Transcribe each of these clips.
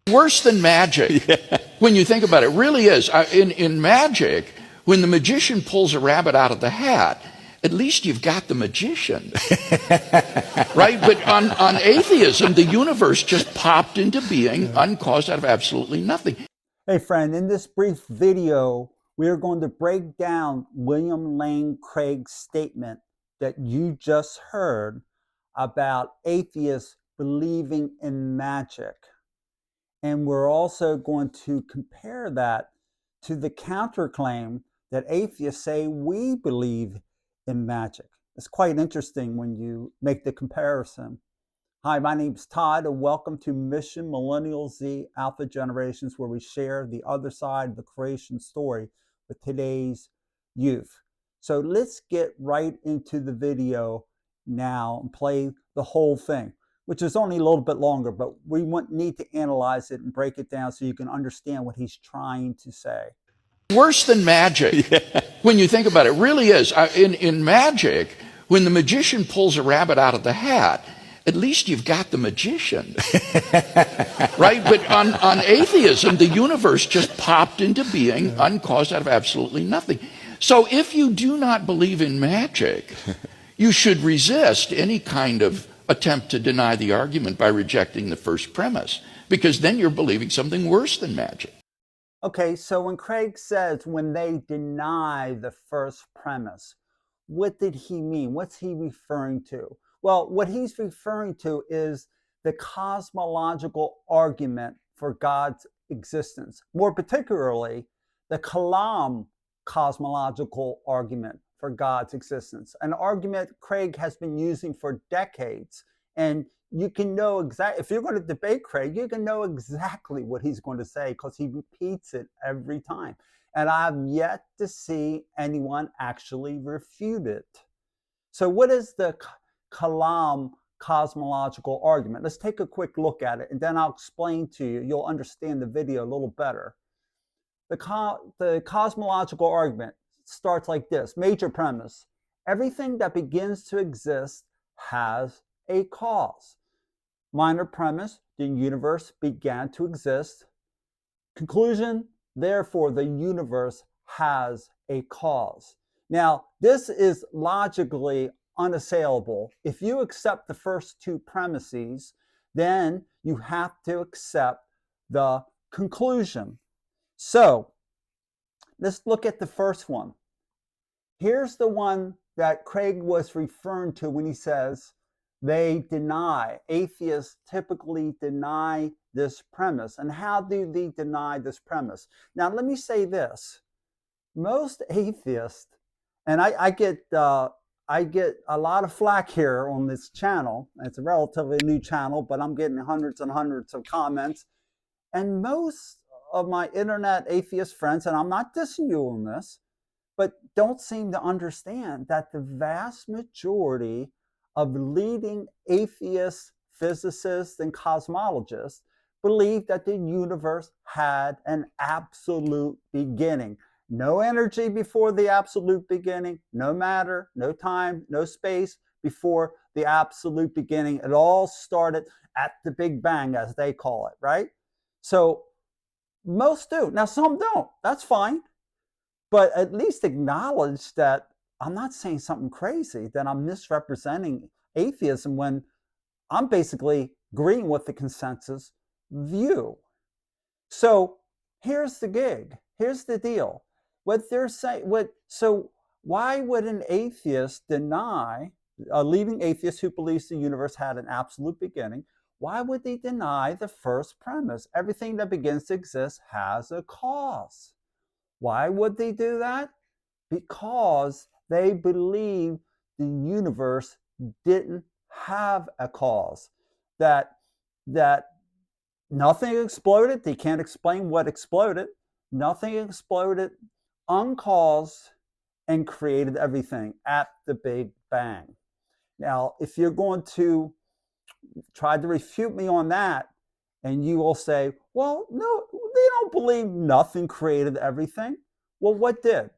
Worse than magic. Yeah. When you think about it, it really is. In magic, when the magician pulls a rabbit out of the hat, at least you've got the magician. Right? But on atheism, the universe just popped into being uncaused out of absolutely nothing. Hey friend, in this brief video, we are going to break down William Lane Craig's statement that you just heard about atheists believing in magic. And we're also going to compare that to the counterclaim that atheists say we believe in magic. It's quite interesting when you make the comparison. Hi, my name is Todd, and welcome to Mission Millennial Z Alpha Generations, where we share the other side of the creation story with today's youth. So let's get right into the video now and play the whole thing, which is only a little bit longer, but we need to analyze it and break it down so you can understand what he's trying to say. Worse than magic. Yeah. When you think about it, it really is. In magic, when the magician pulls a rabbit out of the hat, at least you've got the magician. Right? But on atheism, the universe just popped into being uncaused out of absolutely nothing. So if you do not believe in magic, you should resist any kind of attempt to deny the argument by rejecting the first premise, because then you're believing something worse than magic. Okay, so when Craig says when they deny the first premise, what did he mean? What's he referring to? Well, what he's referring to is the cosmological argument for God's existence, more particularly the Kalam cosmological argument for God's existence, an argument Craig has been using for decades. And you can know exactly, if you're going to debate Craig, you can know exactly what he's going to say because he repeats it every time. And I've yet to see anyone actually refute it. So what is the Kalam cosmological argument? Let's take a quick look at it, and then I'll explain to you. You'll understand the video a little better. The cosmological argument starts like this. Major premise: everything that begins to exist has a cause. Minor premise: the universe began to exist. Conclusion: therefore, the universe has a cause. Now, this is logically unassailable. If you accept the first two premises, then you have to accept the conclusion. So let's look at the first one. Here's the one that Craig was referring to when he says they deny. Atheists typically deny this premise. And how do they deny this premise? Now, let me say this. Most atheists, and I get a lot of flack here on this channel. It's a relatively new channel, but I'm getting hundreds and hundreds of comments. And most of my internet atheist friends, and I'm not dissing you on this, but don't seem to understand that the vast majority of leading atheist physicists and cosmologists believe that the universe had an absolute beginning. No energy before the absolute beginning, no matter, no time, no space before the absolute beginning. It all started at the Big Bang, as they call it, right? So most do. Now, some don't. That's fine. But at least acknowledge that I'm not saying something crazy, that I'm misrepresenting atheism when I'm basically agreeing with the consensus view. So here's the gig. Here's the deal. What they're saying, so why would an atheist deny, a leading atheist who believes the universe had an absolute beginning, why would they deny the first premise? Everything that begins to exist has a cause. Why would they do that? Because they believe the universe didn't have a cause, that nothing exploded. They can't explain what exploded. Nothing exploded uncaused and created everything at the Big Bang. Now, if you're going to try to refute me on that, and you will say, well, no, they don't believe nothing created everything. Well, what did?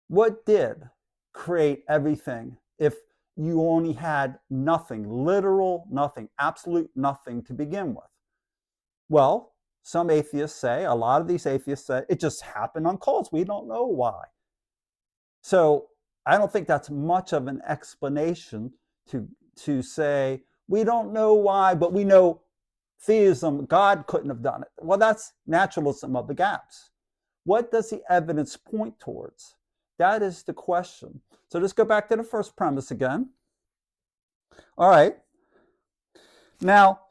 What did create everything if you only had nothing, literal nothing, absolute nothing to begin with? Well, some atheists say, a lot of these atheists say, it just happened on cause. We don't know why. So I don't think that's much of an explanation to say, we don't know why, but we know theism, God couldn't have done it. Well, that's naturalism of the gaps. What does the evidence point towards? That is the question. So let's go back to the first premise again. All right. Now,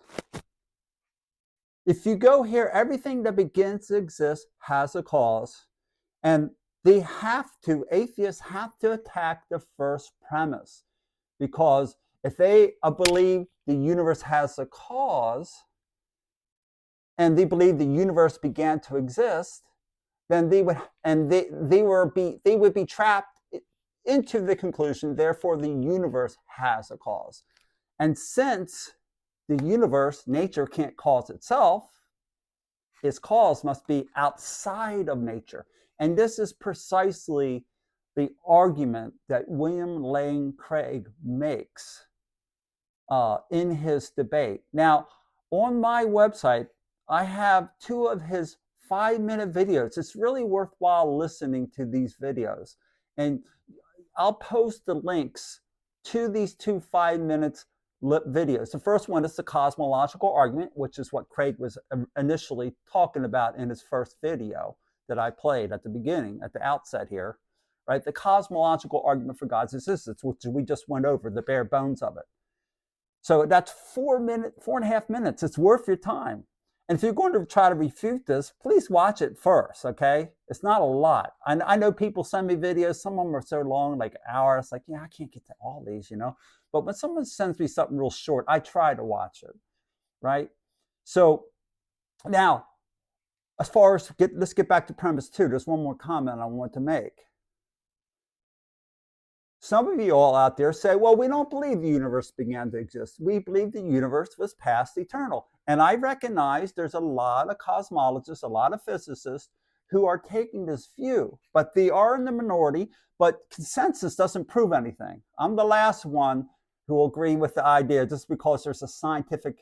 if you go here, everything that begins to exist has a cause. And atheists have to attack the first premise. Because if they believe the universe has a cause, and they believe the universe began to exist, then they would be trapped into the conclusion, therefore the universe has a cause. And since the universe, nature, can't cause itself, its cause must be outside of nature. And this is precisely the argument that William Lane Craig makes in his debate. Now, on my website, I have 2 of his 5-minute videos. It's really worthwhile listening to these videos. And I'll post the links to these 2 5-minute videos. The first one is the Cosmological Argument, which is what Craig was initially talking about in his first video that I played at the beginning, at the outset here, right? The Cosmological Argument for God's existence, which we just went over, the bare bones of it. So that's 4.5 minutes. It's worth your time. And if you're going to try to refute this, please watch it first, okay? It's not a lot. I know people send me videos. Some of them are so long, like hours. Like, yeah, I can't get to all these, you know? But when someone sends me something real short, I try to watch it, right? So now, as far as, let's get back to premise 2. There's one more comment I want to make. Some of you all out there say, well, we don't believe the universe began to exist. We believe the universe was past eternal. And I recognize there's a lot of cosmologists, a lot of physicists who are taking this view, but they are in the minority, but consensus doesn't prove anything. I'm the last one who will agree with the idea just because there's a scientific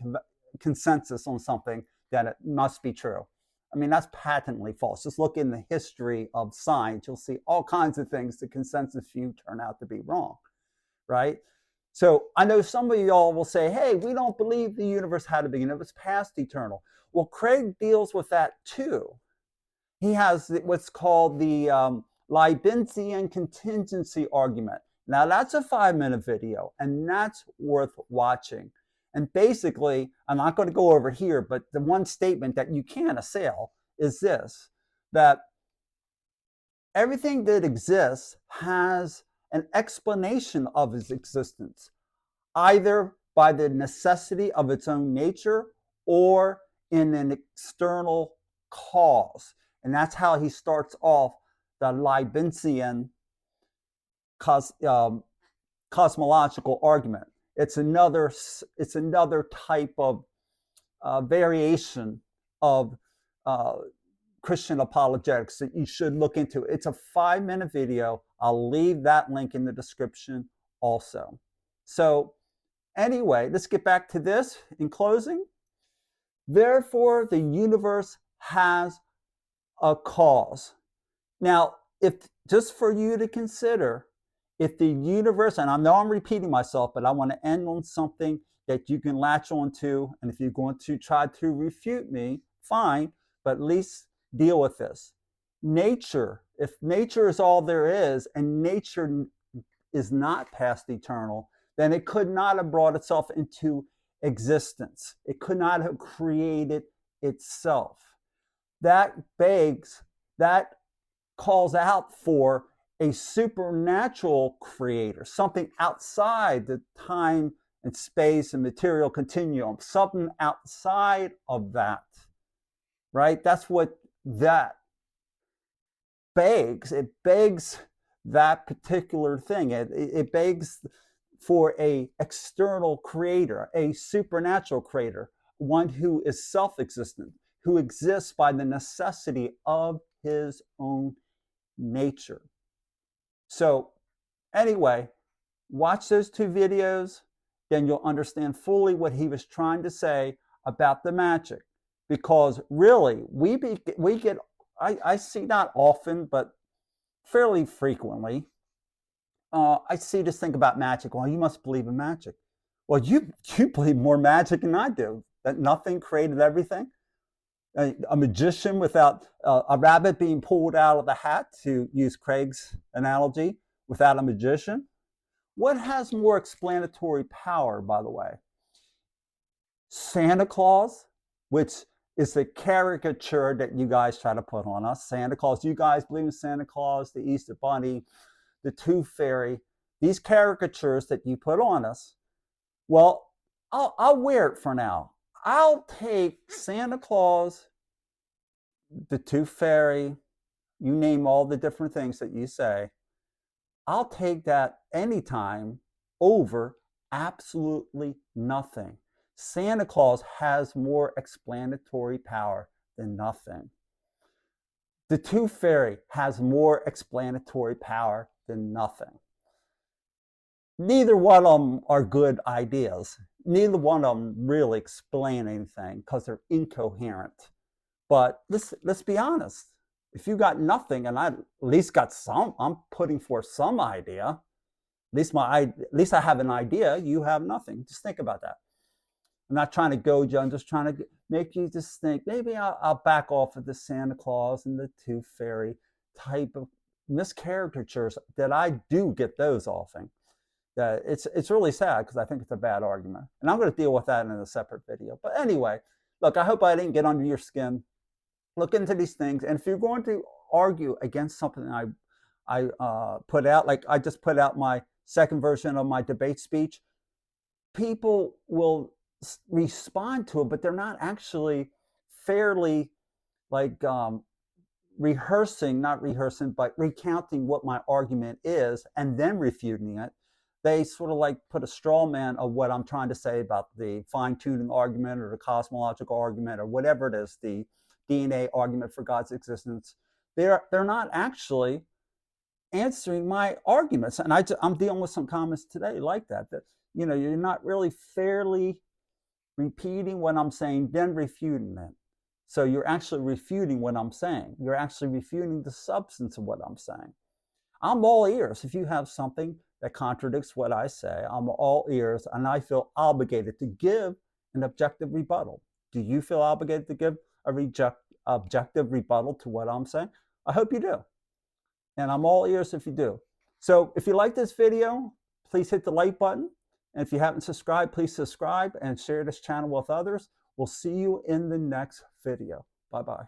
consensus on something that it must be true. I mean, that's patently false. Just look in the history of science. You'll see all kinds of things the consensus view turn out to be wrong, right? So I know some of y'all will say, hey, we don't believe the universe had a beginning. It was past eternal. Well, Craig deals with that too. He has what's called the Leibnizian Contingency Argument. Now, that's a 5-minute video, and that's worth watching. And basically, I'm not going to go over here, but the one statement that you can't assail is this, that everything that exists has an explanation of its existence, either by the necessity of its own nature or in an external cause. And that's how he starts off the Leibnizian cosmological argument. It's another type of variation of Christian apologetics that you should look into. It's a 5-minute video. I'll leave that link in the description also. So anyway, let's get back to this in closing. Therefore, the universe has a cause. Now, if just for you to consider, if the universe, and I know I'm repeating myself, but I want to end on something that you can latch onto, and if you're going to try to refute me, fine, but at least deal with this. Nature, if nature is all there is, and nature is not past eternal, then it could not have brought itself into existence. It could not have created itself. That calls out for a supernatural creator, something outside the time and space and material continuum, something outside of that, right? That's what that begs. It begs that particular thing. It begs for a external creator, a supernatural creator, one who is self-existent, who exists by the necessity of his own nature. So anyway, watch those 2 videos, then you'll understand fully what he was trying to say about the magic. because really we get, I see not often, but fairly frequently, I see this thing about magic. Well, you must believe in magic. Well, you believe more magic than I do, that nothing created everything. A magician without a rabbit being pulled out of the hat, to use Craig's analogy, without a magician. What has more explanatory power, by the way? Santa Claus, which is the caricature that you guys try to put on us. Santa Claus, you guys believe in Santa Claus, the Easter Bunny, the Tooth Fairy, these caricatures that you put on us. Well, I'll wear it for now. I'll take Santa Claus, the Tooth Fairy, you name all the different things that you say. I'll take that anytime over absolutely nothing. Santa Claus has more explanatory power than nothing. The Tooth Fairy has more explanatory power than nothing. Neither one of them are good ideas. Neither one of them really explain anything because they're incoherent. But let's be honest. If you got nothing and I at least got some, I'm putting forth some idea. At least I have an idea. You have nothing. Just think about that. I'm not trying to goad you. I'm just trying to make you just think. Maybe I'll back off of the Santa Claus and the Tooth Fairy type of miscaricatures that I do get those often. It's really sad because I think it's a bad argument. And I'm going to deal with that in a separate video. But anyway, look, I hope I didn't get under your skin. Look into these things. And if you're going to argue against something I put out, like I just put out my second version of my debate speech, people will respond to it, but they're not actually fairly like not rehearsing, but recounting what my argument is and then refuting it. They sort of like put a straw man of what I'm trying to say about the fine-tuning argument or the cosmological argument or whatever it is, the DNA argument for God's existence. They're not actually answering my arguments. And I'm dealing with some comments today like that you're not really fairly repeating what I'm saying, then refuting it. So you're actually refuting what I'm saying. You're actually refuting the substance of what I'm saying. I'm all ears. If you have something that contradicts what I say, I'm all ears, and I feel obligated to give an objective rebuttal. Do you feel obligated to give a objective rebuttal to what I'm saying? I hope you do. And I'm all ears if you do. So if you like this video, please hit the like button. And if you haven't subscribed, please subscribe and share this channel with others. We'll see you in the next video. Bye-bye.